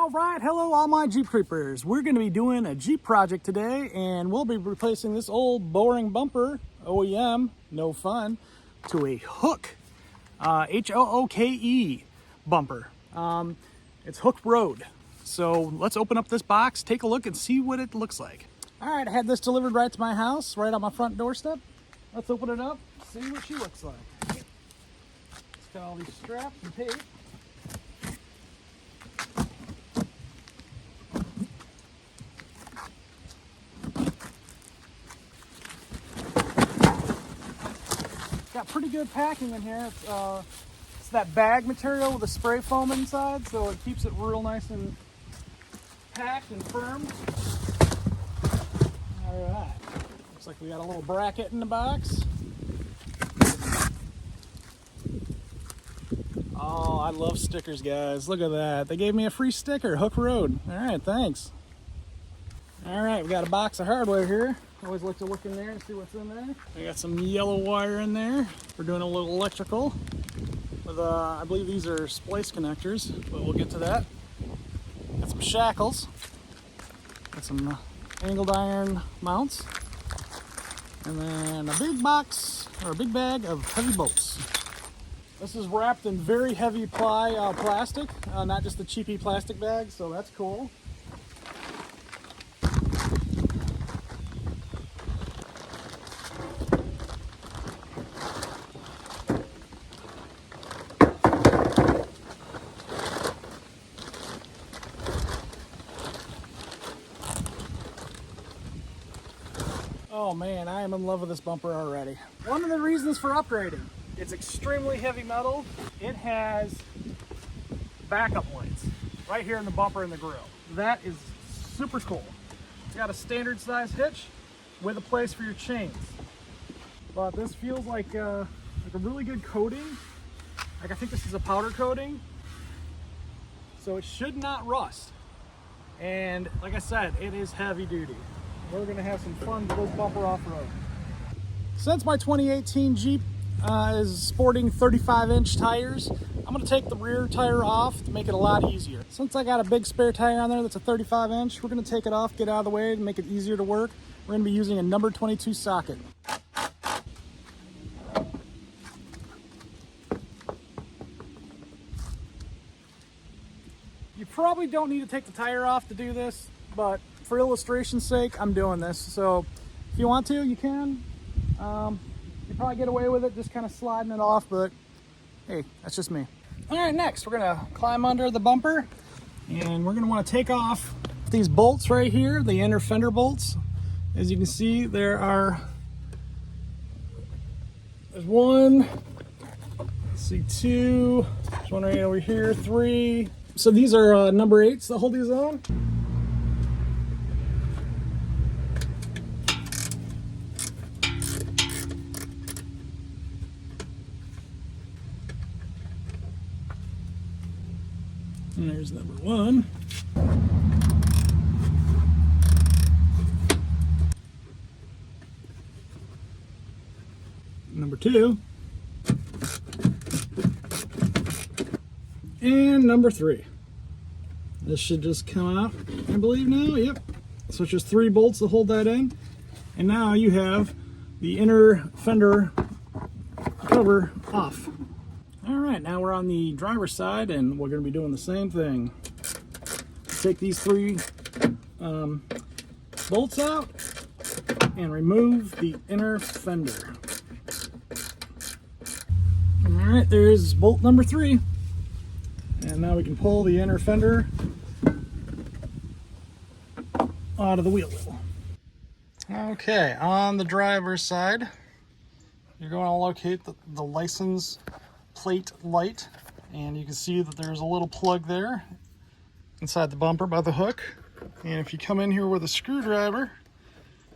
All right, hello all my Jeep creepers. We're going to be doing a Jeep project today, and we'll be replacing this old boring bumper, OEM, no fun, to a Hooke, H-O-O-K-E bumper. It's Hooke Road. So let's open up this box, take a look, and see what it looks like. All right, I had this delivered right to my house, right on my front doorstep. Let's open it up, see what she looks like. It's got all these straps and tape. Got pretty good packing in here. It's that bag material with the spray foam inside, so it keeps it real nice and packed and firm. All right, looks like we got a little bracket in the box. Oh, I love stickers, guys. Look at that. They gave me a free sticker, Hooke Road. All right, thanks. All right, we got a box of hardware here. Always like to look in there and see what's in there. I got some yellow wire in there. We're doing a little electrical with, I believe these are splice connectors, but we'll get to that. Got some shackles. Got some angled iron mounts. And then a big box, or a big bag of heavy bolts. This is wrapped in very heavy ply plastic, not just the cheapy plastic bag, so that's cool. Oh man, I am in love with this bumper already. One of the reasons for upgrading, it's extremely heavy metal. It has backup lights right here in the bumper and the grill. That is super cool. It's got a standard size hitch with a place for your chains. But this feels like a really good coating. Like I think this is a powder coating. So it should not rust. And like I said, it is heavy duty. We're gonna have some fun with this bumper off-road. Since my 2018 Jeep is sporting 35-inch tires, I'm gonna take the rear tire off to make it a lot easier. Since I got a big spare tire on there that's a 35-inch, we're gonna take it off, get out of the way, and make it easier to work. We're gonna be using a number 22 socket. You probably don't need to take the tire off to do this, but for illustration's sake, I'm doing this. So if you want to, you can. You probably get away with it, just kind of sliding it off, but hey, that's just me. All right, next we're gonna climb under the bumper and we're gonna wanna take off these bolts right here, the inner fender bolts. As you can see, there's one, let's see, two, there's one right over here, three. So these are number 8s that hold these on. And there's number 1. Number 2. And number 3. This should just come out, I believe now, yep. So it's just 3 bolts to hold that in. And now you have the inner fender cover off. All right, now we're on the driver's side and we're gonna be doing the same thing. Take these 3 bolts out and remove the inner fender. All right, there's bolt number 3. And now we can pull the inner fender out of the wheel well. Okay, on the driver's side, you're going to locate the license plate light, and you can see that there's a little plug there inside the bumper by the hook. And if you come in here with a screwdriver,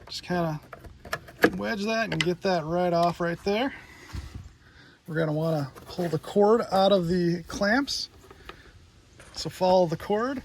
just kind of wedge that and get that right off right there. We're going to want to pull the cord out of the clamps. So follow the cord,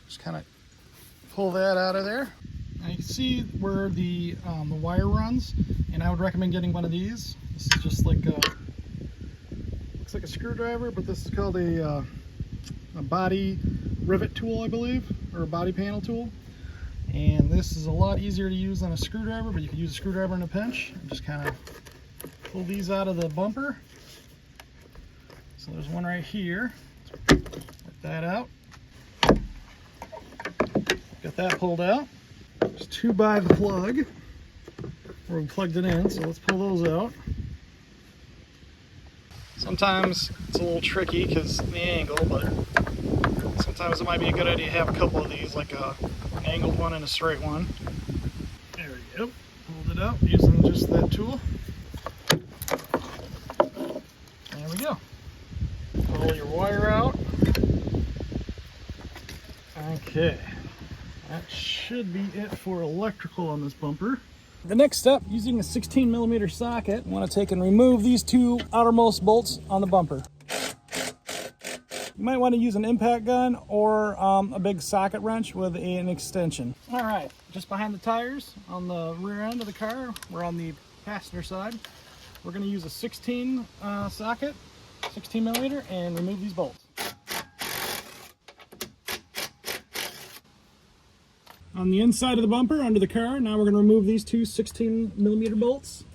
just kind of pull that out of there. Now you can see where the wire runs, and I would recommend getting one of these. This is just like a, looks like a screwdriver, but this is called a a body rivet tool, I believe, or a body panel tool. And this is a lot easier to use than a screwdriver, but you can use a screwdriver in a pinch. And just kind of pull these out of the bumper. So there's one right here. Work that out. Got that pulled out. There's two by the plug where we plugged it in, so let's pull those out. Sometimes it's a little tricky because of the angle, but sometimes it might be a good idea to have a couple of these, like an angled one and a straight one. There we go. Pulled it out using just that tool. There we go. Pull your wire out. Okay. That should be it for electrical on this bumper. The next step, using a 16mm socket, I want to take and remove these two outermost bolts on the bumper. You might want to use an impact gun or a big socket wrench with an extension. All right, just behind the tires on the rear end of the car, we're on the passenger side. We're going to use a 16 socket, 16mm, and remove these bolts. On the inside of the bumper, under the car, now we're going to remove these two 16mm bolts.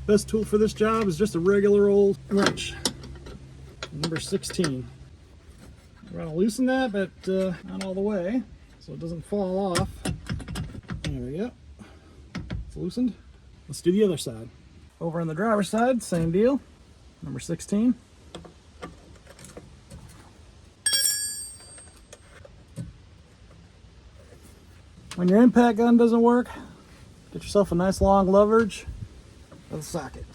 Best tool for this job is just a regular old wrench, number 16. We're going to loosen that, but not all the way, so it doesn't fall off. There we go. It's loosened. Let's do the other side. Over on the driver's side, same deal. Number 16. When your impact gun doesn't work, get yourself a nice long leverage with a socket.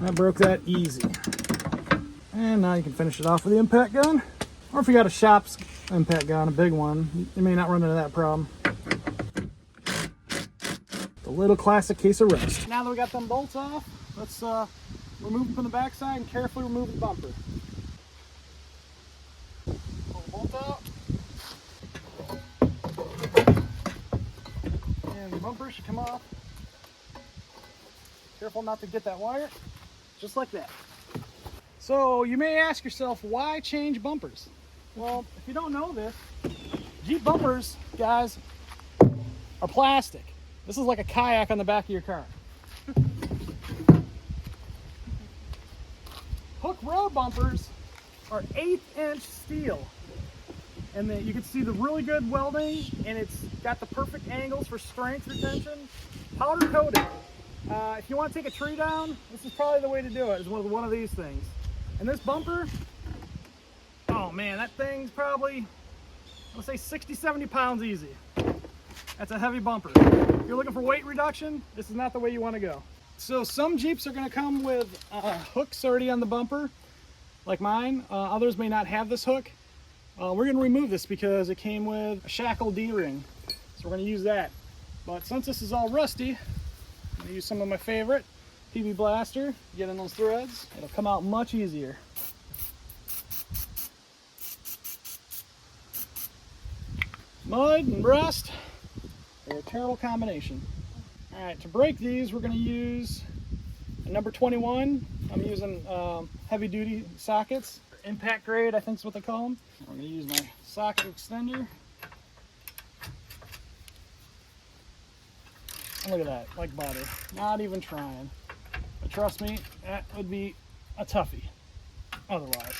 I broke that easy. And now you can finish it off with the impact gun. Or if you got a shop's impact gun, a big one, you may not run into that problem. The little classic case of rust. Now that we got them bolts off, let's remove them from the backside and carefully remove the bumper. Pull the bolt out. And the bumper should come off. Careful not to get that wire. Just like that. So you may ask yourself, why change bumpers? Well, if you don't know this, Jeep bumpers, guys, are plastic. This is like a kayak on the back of your car. Hooke road bumpers are 1/8" steel. And then you can see the really good welding, and it's got the perfect angles for strength retention. Powder coated. If you want to take a tree down, this is probably the way to do it, is one of these things. And this bumper, oh man, that thing's probably, let's say 60, 70 pounds easy. That's a heavy bumper. If you're looking for weight reduction, this is not the way you want to go. So some Jeeps are going to come with hooks already on the bumper, like mine. Others may not have this hook. We're going to remove this because it came with a shackle D-ring. So we're going to use that. But since this is all rusty, I'm going to use some of my favorite PB Blaster. Get in those threads. It'll come out much easier. Mud and rust, they're a terrible combination. All right, to break these, we're going to use a number 21. I'm using heavy duty sockets. Impact grade, I think is what they call them. I'm going to use my socket extender. And look at that, like butter. Not even trying. But trust me, that would be a toughie otherwise.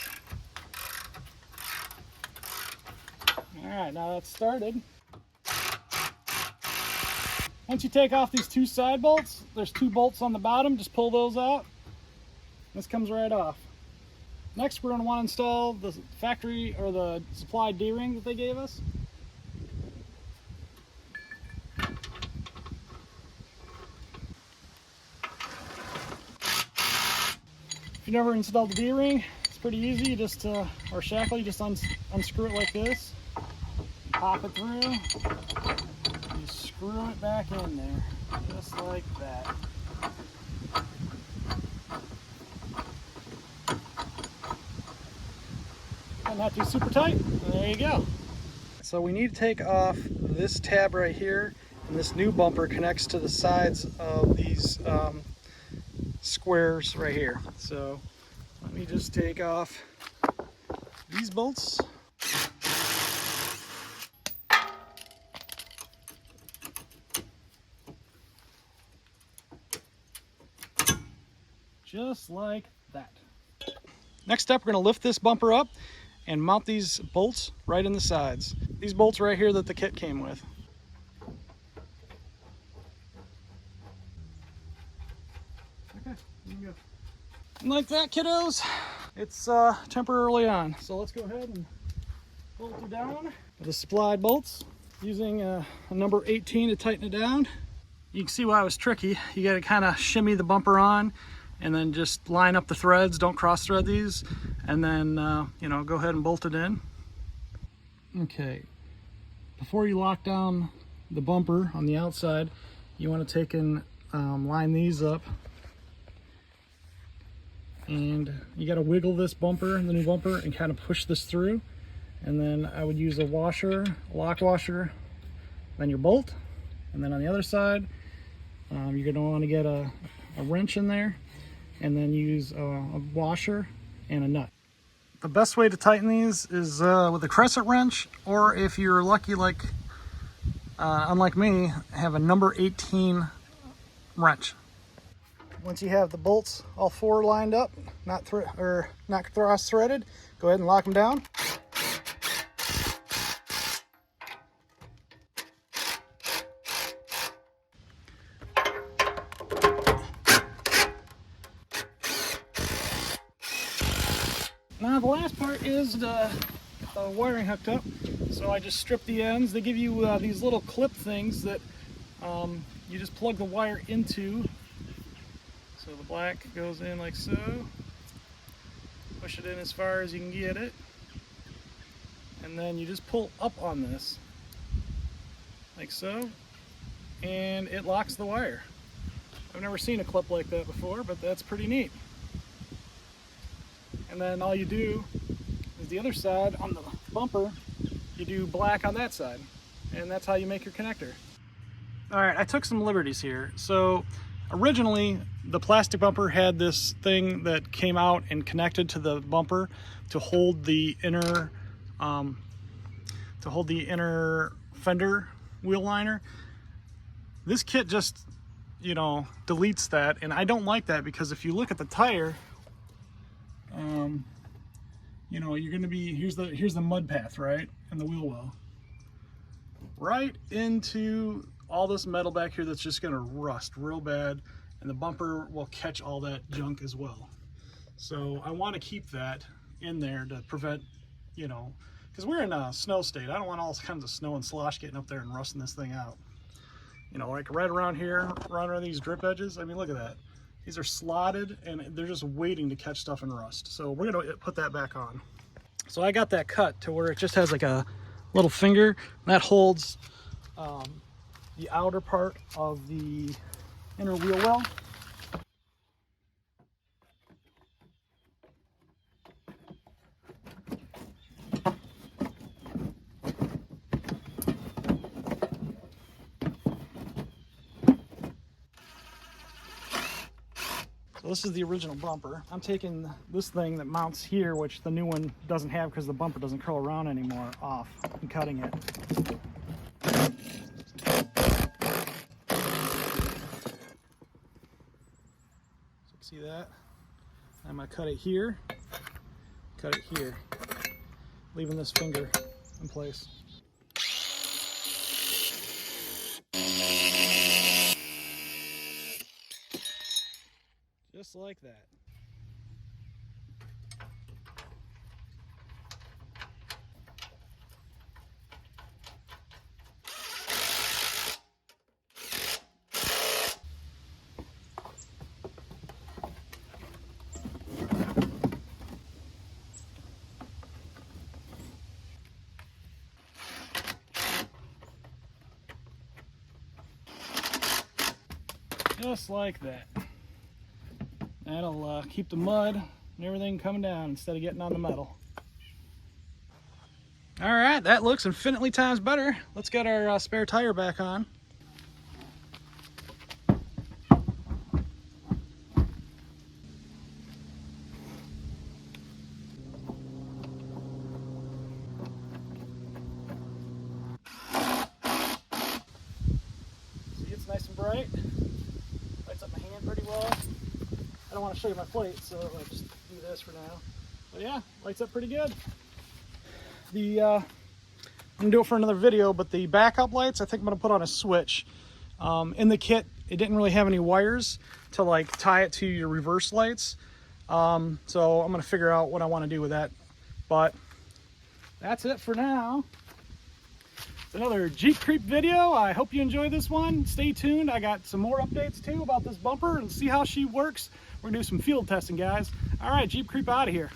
All right, now that's started. Once you take off these two side bolts, there's two bolts on the bottom, just pull those out. This comes right off. Next, we're going to want to install the factory or the supplied D-ring that they gave us. If you never installed the D-ring, it's pretty easy. You just, or shackle, you just unscrew it like this. Pop it through. You screw it back in there. Just like that. And not too super tight. And there you go. So we need to take off this tab right here, and this new bumper connects to the sides of these squares right here. So let me just take off these bolts. Just like that. Next step, we're going to lift this bumper up and mount these bolts right in the sides. These bolts right here that the kit came with. Okay, you can go. And like that, kiddos, it's temporarily on. So let's go ahead and bolt it down with the supplied bolts using a number 18 to tighten it down. You can see why it was tricky. You got to kind of shimmy the bumper on and then just line up the threads. Don't cross thread these, and then you know, go ahead and bolt it in. Okay, before you lock down the bumper on the outside, you want to take and line these up, and you got to wiggle this bumper, the new bumper, and kind of push this through. And then I would use a washer, a lock washer, then your bolt, and then on the other side you're going to want to get a wrench in there, and then use a washer and a nut. The best way to tighten these is with a crescent wrench, or if you're lucky, like unlike me, have a number 18 wrench. Once you have the bolts all four lined up, not cross threaded, go ahead and lock them down. Now the last part is the wiring hooked up. So I just strip the ends. They give you these little clip things that you just plug the wire into. So the black goes in like so. Push it in as far as you can get it. And then you just pull up on this, like so, and it locks the wire. I've never seen a clip like that before, but that's pretty neat. And then all you do is the other side on the bumper, you do black on that side. And that's how you make your connector. All right, I took some liberties here. So originally the plastic bumper had this thing that came out and connected to the bumper to hold the inner fender wheel liner. This kit just, you know, deletes that, and I don't like that, because if you look at the tire, you know, you're going to be, here's the mud path, right, and the wheel well, right into all this metal back here that's just going to rust real bad, and the bumper will catch all that junk as well. So I want to keep that in there to prevent, you know, because we're in a snow state. I don't want all kinds of snow and slosh getting up there and rusting this thing out. You know, like right around here, right around these drip edges. I mean, look at that. These are slotted and they're just waiting to catch stuff and rust. So we're gonna put that back on. So I got that cut to where it just has like a little finger that holds the outer part of the inner wheel well. So this is the original bumper. I'm taking this thing that mounts here, which the new one doesn't have because the bumper doesn't curl around anymore, off, and cutting it. So see that? I'm gonna cut it here, leaving this finger in place. Just like that. Just like that. That'll keep the mud and everything coming down instead of getting on the metal. All right, that looks infinitely times better. Let's get our spare tire back on. See, it's nice and bright. Lights up my hand pretty well. I don't want to show you my plate, so I'll just do this for now. But yeah, lights up pretty good. I'm gonna do it for another video, but the backup lights, I think I'm gonna put on a switch. In the kit, it didn't really have any wires to like tie it to your reverse lights. So I'm gonna figure out what I want to do with that. But that's it for now. It's another Jeep Creep video. I hope you enjoyed this one. Stay tuned. I got some more updates too about this bumper and see how she works. We're gonna do some field testing, guys. All right, Jeep Creep out of here.